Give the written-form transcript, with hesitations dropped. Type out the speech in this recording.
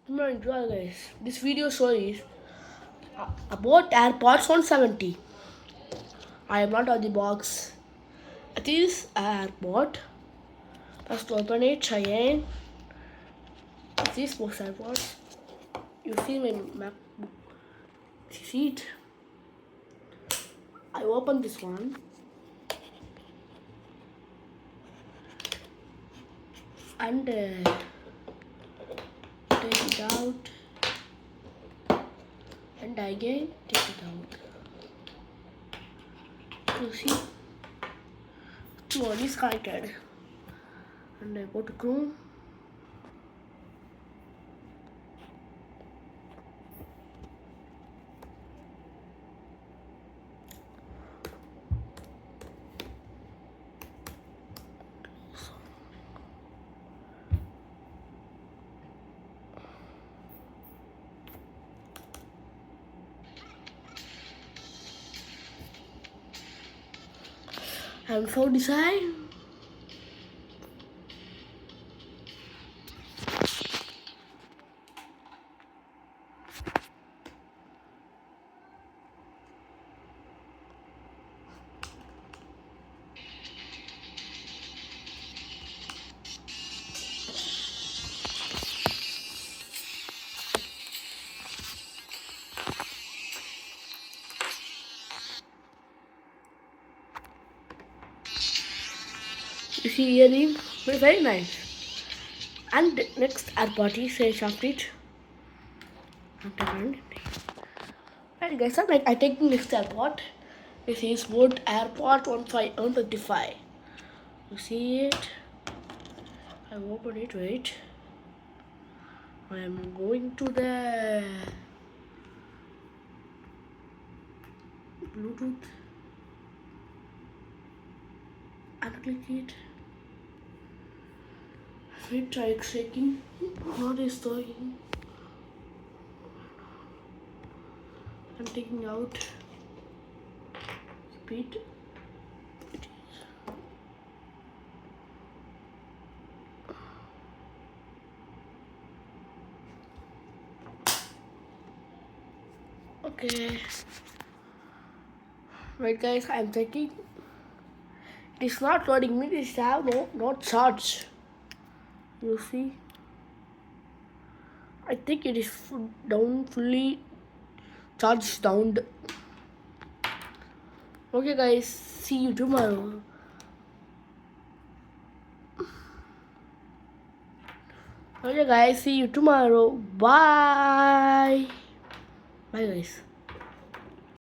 Enjoy guys. This video story is about AirPods 170. I am not on the box. It is AirPod. First open it again. This box AirPods. You see my MacBook. See it? I open this one. And take it out. And again take it out. You see? One is connected. And I go to Chrome. And for design. You see earring, very nice. And next AirPod is a shaft it. Right guys, I take the next AirPod. This is Boat AirPod 155. You see it? I open it, wait. I am going to the Bluetooth and click it. Wait, try shaking. What is doing? I'm taking out speed. Okay. Right guys, I'm checking. It is not loading me. This have not charge. You see? I think it is down fully charged down. Okay guys, see you tomorrow. Okay guys, see you tomorrow. Bye. Bye guys.